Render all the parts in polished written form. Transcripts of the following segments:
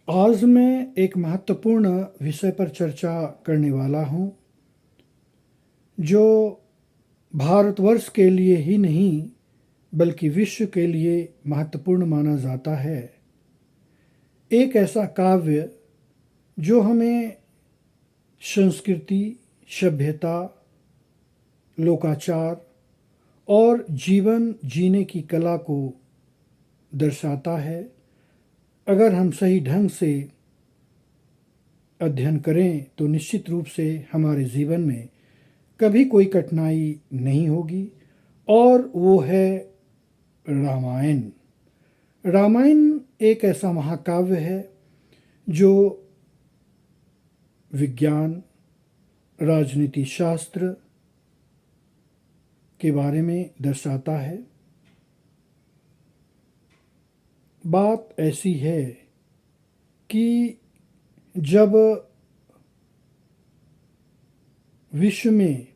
आज मैं एक महत्वपूर्ण विषय पर चर्चा करने वाला हूँ, जो भारतवर्ष के लिए ही नहीं बल्कि विश्व के लिए महत्वपूर्ण माना जाता है। एक ऐसा काव्य जो हमें संस्कृति, सभ्यता, लोकाचार और जीवन जीने की कला को दर्शाता है। अगर हम सही ढंग से अध्ययन करें तो निश्चित रूप से हमारे जीवन में कभी कोई कठिनाई नहीं होगी, और वो है रामायण। रामायण एक ऐसा महाकाव्य है जो विज्ञान, राजनीति शास्त्र के बारे में दर्शाता है। बात ऐसी है कि जब विश्व में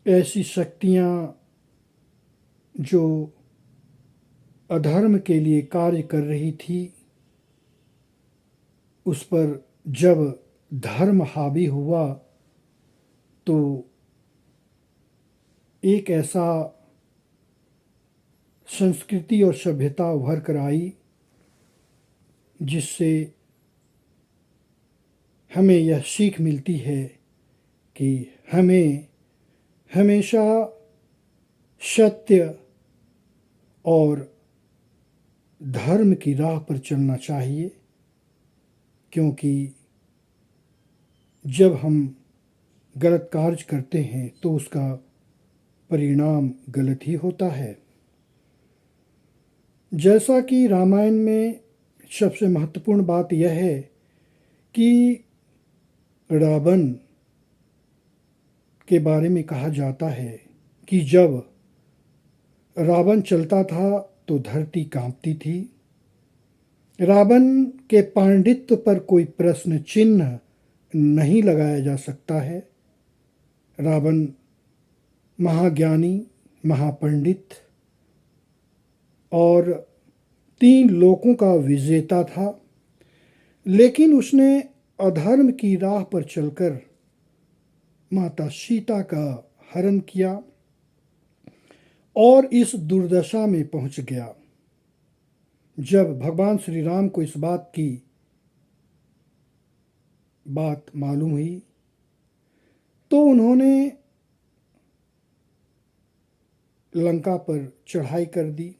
ऐसी शक्तियाँ जो अधर्म के लिए कार्य कर रही थी, उस पर जब धर्म हावी हुआ तो एक ऐसा संस्कृति और सभ्यता उभर कर आई जिससे हमें यह सीख मिलती है कि हमें हमेशा सत्य और धर्म की राह पर चलना चाहिए, क्योंकि जब हम गलत कार्य करते हैं तो उसका परिणाम गलत ही होता है। जैसा कि रामायण में सबसे महत्वपूर्ण बात यह है कि रावण के बारे में कहा जाता है कि जब रावण चलता था तो धरती कांपती थी। रावण के पांडित्य पर कोई प्रश्न चिन्ह नहीं लगाया जा सकता है। रावण महाज्ञानी, महापंडित और 3 लोकों का विजेता था, लेकिन उसने अधर्म की राह पर चलकर माता सीता का हरण किया और इस दुर्दशा में पहुंच गया। जब भगवान श्री राम को इस बात मालूम हुई तो उन्होंने लंका पर चढ़ाई कर दी।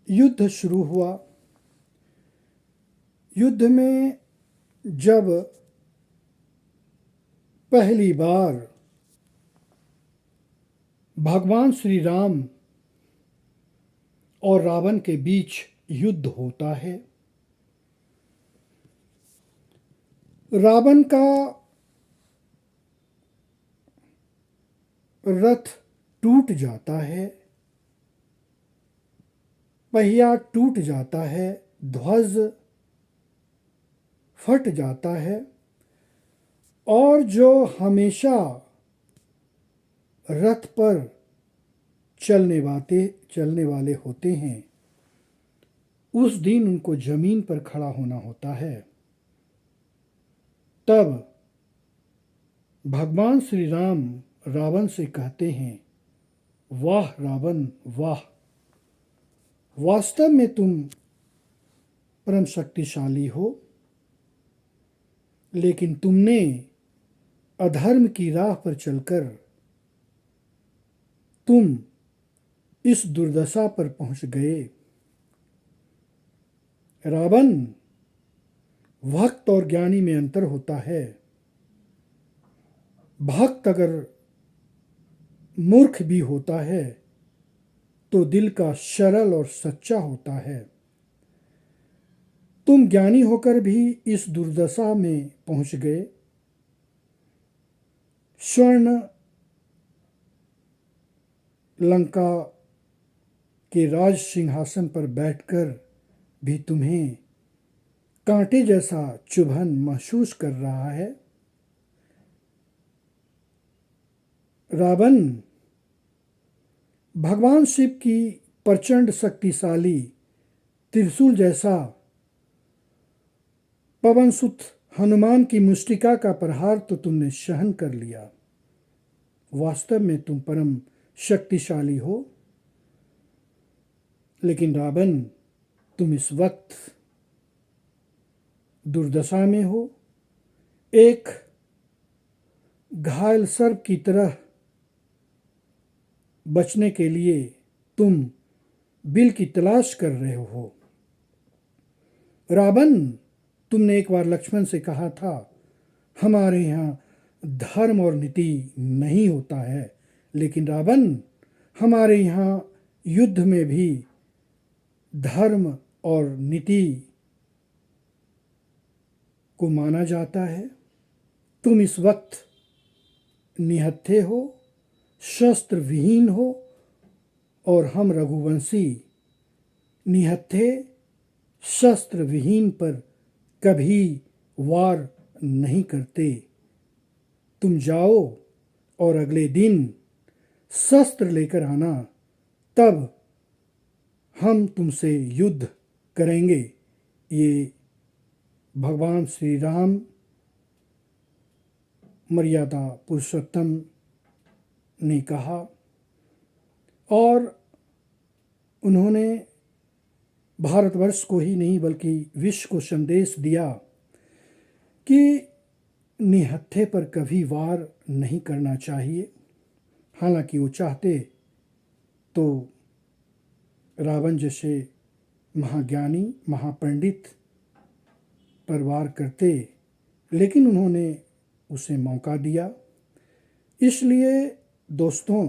युद्ध शुरू हुआ। युद्ध में जब पहली बार भगवान श्री राम और रावण के बीच युद्ध होता है, रावण का रथ टूट जाता है, पहिया टूट जाता है, ध्वज फट जाता है, और जो हमेशा रथ पर चलने वाले होते हैं, उस दिन उनको जमीन पर खड़ा होना होता है। तब भगवान श्री राम रावण से कहते हैं, वाह रावण वाह, वास्तव में तुम परम शक्तिशाली हो, लेकिन तुमने अधर्म की राह पर चलकर तुम इस दुर्दशा पर पहुंच गए। रावण भक्त और ज्ञानी में अंतर होता है। भक्त अगर मूर्ख भी होता है तो दिल का सरल और सच्चा होता है। तुम ज्ञानी होकर भी इस दुर्दशा में पहुंच गए। स्वर्ण लंका के राज सिंहासन पर बैठकर भी तुम्हें कांटे जैसा चुभन महसूस कर रहा है। रावण भगवान शिव की प्रचंड शक्तिशाली त्रिशूल जैसा पवनसुत हनुमान की मुष्टिका का प्रहार तो तुमने सहन कर लिया। वास्तव में तुम परम शक्तिशाली हो। लेकिन रावण, तुम इस वक्त दुर्दशा में हो। एक घायल सर्प की तरह बचने के लिए तुम बिल की तलाश कर रहे हो। रावण, तुमने एक बार लक्ष्मण से कहा था, हमारे यहाँ धर्म और नीति नहीं होता है। लेकिन रावण, हमारे यहाँ युद्ध में भी धर्म और नीति को माना जाता है। तुम इस वक्त निहत्थे हो, शस्त्र विहीन हो, और हम रघुवंशी निहत्थे शस्त्र विहीन पर कभी वार नहीं करते। तुम जाओ और अगले दिन शस्त्र लेकर आना, तब हम तुमसे युद्ध करेंगे। ये भगवान श्री राम मर्यादा पुरुषोत्तम ने कहा, और उन्होंने भारतवर्ष को ही नहीं बल्कि विश्व को संदेश दिया कि निहत्थे पर कभी वार नहीं करना चाहिए। हालांकि वो चाहते तो रावण जैसे महाज्ञानी महापंडित पर वार करते, लेकिन उन्होंने उसे मौका दिया। इसलिए दोस्तों,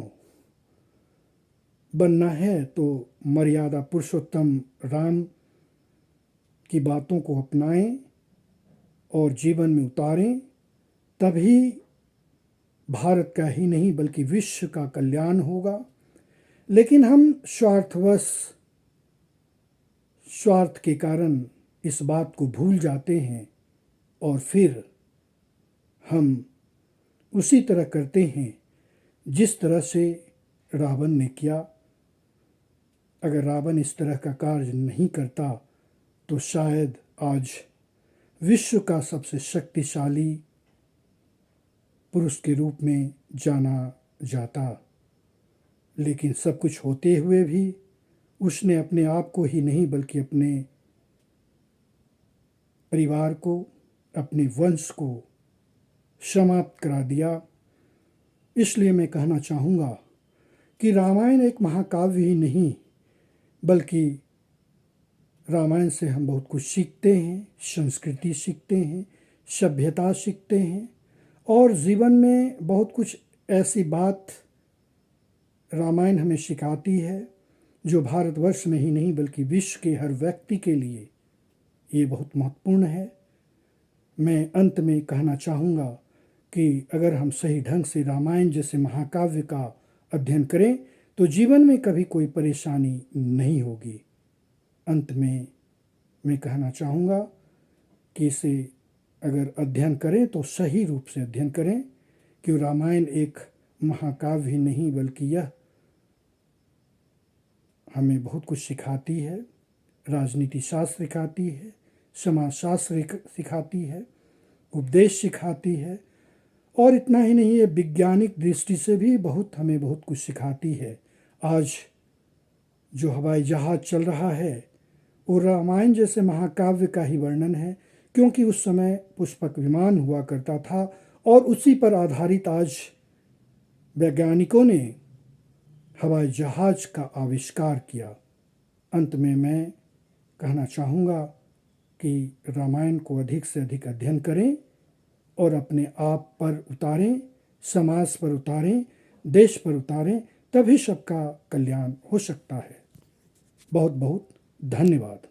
बनना है तो मर्यादा पुरुषोत्तम राम की बातों को अपनाएं और जीवन में उतारें, तभी भारत का ही नहीं बल्कि विश्व का कल्याण होगा। लेकिन हम स्वार्थ के कारण इस बात को भूल जाते हैं और फिर हम उसी तरह करते हैं जिस तरह से रावण ने किया। अगर रावण इस तरह का कार्य नहीं करता तो शायद आज विश्व का सबसे शक्तिशाली पुरुष के रूप में जाना जाता। लेकिन सब कुछ होते हुए भी उसने अपने आप को ही नहीं बल्कि अपने परिवार को, अपने वंश को समाप्त करा दिया। इसलिए मैं कहना चाहूँगा कि रामायण एक महाकाव्य ही नहीं बल्कि रामायण से हम बहुत कुछ सीखते हैं, संस्कृति सीखते हैं, सभ्यता सीखते हैं, और जीवन में बहुत कुछ ऐसी बात रामायण हमें सिखाती है जो भारतवर्ष में ही नहीं बल्कि विश्व के हर व्यक्ति के लिए ये बहुत महत्वपूर्ण है। मैं अंत में कहना चाहूँगा कि अगर हम सही ढंग से रामायण जैसे महाकाव्य का अध्ययन करें तो जीवन में कभी कोई परेशानी नहीं होगी। अंत में मैं कहना चाहूँगा कि इसे अगर अध्ययन करें तो सही रूप से अध्ययन करें, कि रामायण एक महाकाव्य ही नहीं बल्कि यह हमें बहुत कुछ सिखाती है। राजनीति शास्त्र सिखाती है, समाज शास्त्र सिखाती है, उपदेश सिखाती है, और इतना ही नहीं, ये वैज्ञानिक दृष्टि से भी हमें बहुत कुछ सिखाती है। आज जो हवाई जहाज़ चल रहा है वो रामायण जैसे महाकाव्य का ही वर्णन है, क्योंकि उस समय पुष्पक विमान हुआ करता था और उसी पर आधारित आज वैज्ञानिकों ने हवाई जहाज़ का आविष्कार किया। अंत में मैं कहना चाहूँगा कि रामायण को अधिक से अधिक अध्ययन करें और अपने आप पर उतारें, समाज पर उतारें, देश पर उतारें, तभी सबका कल्याण हो सकता है। बहुत बहुत धन्यवाद।